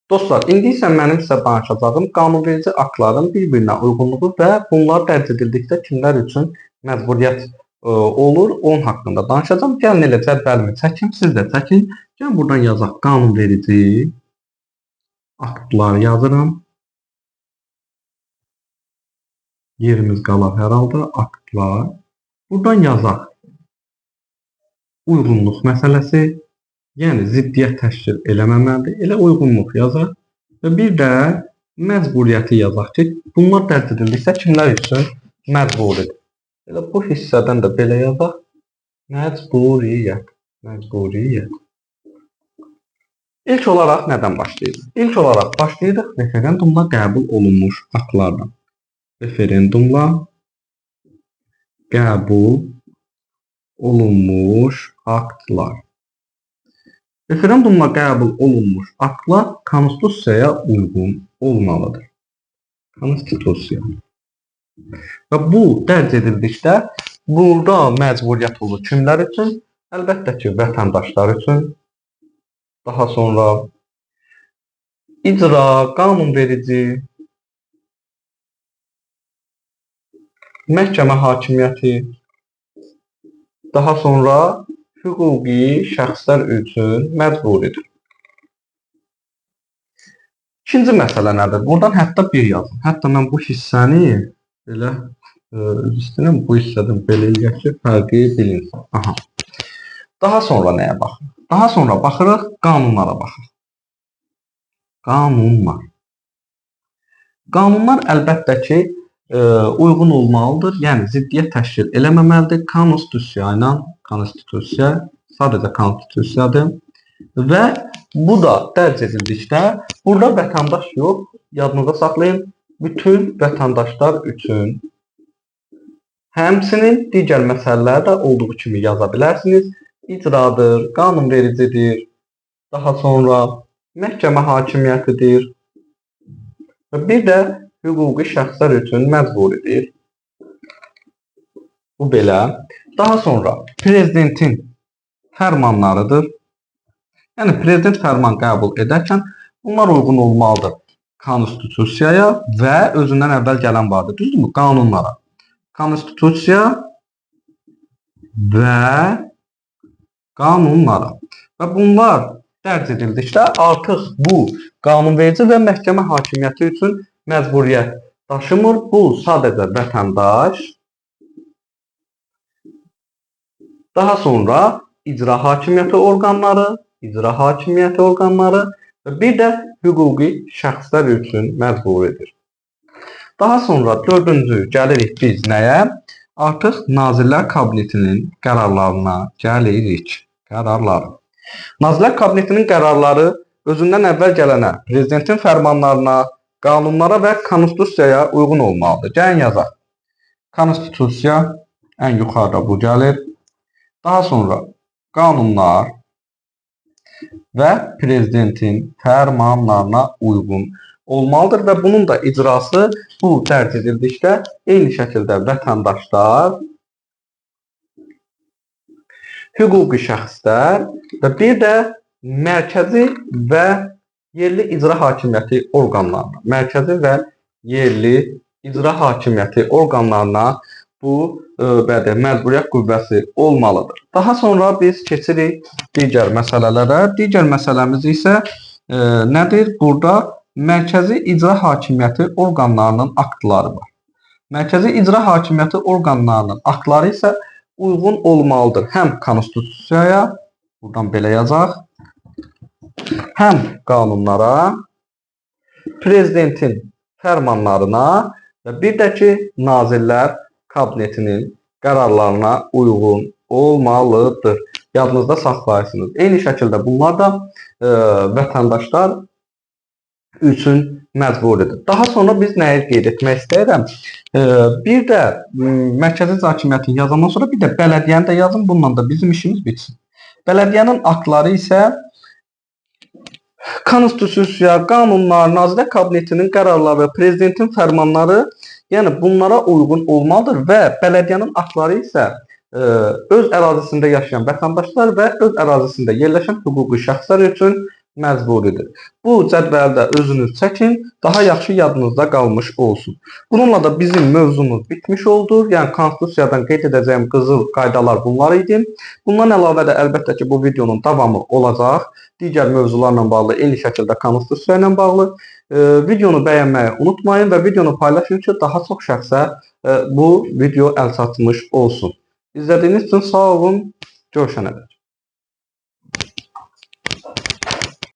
Dostlar, indi isə mənim sizə danışacağım qanunverici aktların bir-birinə uyğunluğu və bunlar dərc edildikdə kimlər üçün məcburiyyət olur, onun haqqında danışacağım. Gəlin elə cədvəlimi çəkim, siz də çəkin. Gəlin buradan yazaq qanunverici aktlar yazıram. Yerimiz qalar hər halda aktlar. Buradan yazaq uyğunluq məsələsi. Yəni ziddiyyət təşkil eləməməlidir. Elə uyğunluq yazaq və bir də məcburiyyəti yazaq ki, bunlar dərc edildikdə kimlər üçün məcburidir. Elə bu hissədən də belə yazaq. Məcburiyyət. Məcburiyyət. İlk olaraq nədən başlayırıq? İlk olaraq başlayırıq referendumla qəbul olunmuş aktlardan. Referendumla qəbul olunmuş aktlar. Referendumla qəbul olunmuş aktlar konstitusiyaya uyğun olmalıdır. Konstitusiya. Və bu dərc edildikdə burada məcburiyyət olur kimlər üçün? Əlbəttə ki, vətəndaşlar üçün. Daha sonra icra, qanunverici, məhkəmə hakimiyyəti, daha sonra hüquqi şəxslər üçün məcburidir. İkinci məsələ nədir? Buradan hətta bir yazın. Hətta mən bu hissəni belə istəyirəm, bu hissədən belə eləyək ki, fərqi bilinsin. Aha. Daha sonra nəyə baxırıq? Daha sonra baxırıq, qanunlara baxırıq. Qanunlar. Qanunlar əlbəttə ki, uyğun olmalıdır. Yəni ziddiyyət təşkil eləməməlidir. Konstitusiya, sadəcə konstitusiyadır. Və bu da dərc edildikdə burada vətəndaş yox, yadınızda saxlayın, bütün vətəndaşlar üçün. Həmçinin digər məsələlər də olduğu kimi yaza bilərsiniz. İcradır, qanunvericidir, daha sonra məhkəmə hakimiyyətidir və bir də hüquqi şəxslər üçün məcburidir. Bu belə. Daha sonra prezidentin fərmanlarıdır. Yəni prezident fərman qəbul edərkən bunlar uyğun olmalıdır konstitusiyaya və özündən əvvəl gələn vardır. Düzdürmü? Qanunlara. Konstitusiya və qanunlara. Və bunlar dərc edildikdə artıq bu qanunverici və məhkəmə hakimiyyəti üçün məcburiyyət daşımır. Bu sadəcə vətəndaş. Daha sonra icra hakimiyyəti orqanları və bir də hüquqi şəxslər üçün məcburidir. Daha sonra dördüncü gəlirik biz nəyə? Artıq Nazirlər Kabinetinin qərarlarına gəlirik. Qərarları. Nazirlər Kabinetinin qərarları özündən əvvəl gələnə, prezidentin fərmanlarına, qanunlara və konstitusiyaya uyğun olmalıdır. Gəlin yazaq. Konstitusiya ən yuxarıda bu gəlir. Daha sonra qanunlar və prezidentin fərmanlarına uyğun olmalıdır və bunun da icrası bu dərc edildikdə eyni şəkildə vətəndaşlar, hüquqi şəxslər və bir də mərkəzi və yerli icra hakimiyyəti orqanlarına, mərkəzi və yerli icra hakimiyyəti orqanlarına bu məcburiyyət qüvvəsi olmalıdır. Daha sonra biz keçirik digər məsələlərə. Digər məsələmiz isə nədir? Burada mərkəzi icra hakimiyyəti orqanlarının aktları var. Mərkəzi icra hakimiyyəti orqanlarının aktları isə uyğun olmalıdır həm konstitusiyaya, buradan belə yazaq, həm qanunlara, prezidentin fərmanlarına və bir də ki, Nazirlər Kabinetinin qərarlarına uyğun olmalıdır. Yadınızda saxlayırsınız. Eyni şəkildə bunlar da vətəndaşlar üçün məcburidir. Daha sonra biz nəyi qeyd etmək istəyirəm? Bir də mərkəzi hakimiyyətin yazandan sonra bir də bələdiyyəni də yazın. Bununla da bizim işimiz bitsin. Bələdiyyənin aktları isə konstitusiya, qanunlar, Nazirlər Kabinetinin qərarları və prezidentin fərmanları, yəni bunlara uyğun olmalıdır və bələdiyyənin aktları isə öz ərazisində yaşayan vətəndaşlar və öz ərazisində yerləşən hüquqi şəxslər üçün məcburidir. Bu cədvəldə özünüz çəkin, daha yaxşı yadınızda qalmış olsun. Bununla da bizim mövzumuz bitmiş oldu. Yəni konstitusiyadan qeyd edəcəyim qızıl qaydalar bunlar idi. Bundan əlavə də əlbəttə ki, bu videonun davamı olacaq. Digər mövzularla bağlı, eyni şəkildə konstitusiya ilə bağlı. Videonu bəyənməyi unutmayın və videonu paylaşın ki, daha çox şəxsə bu video əl çatmış olsun. İzlədiyiniz üçün sağ olun. Görüşənədək.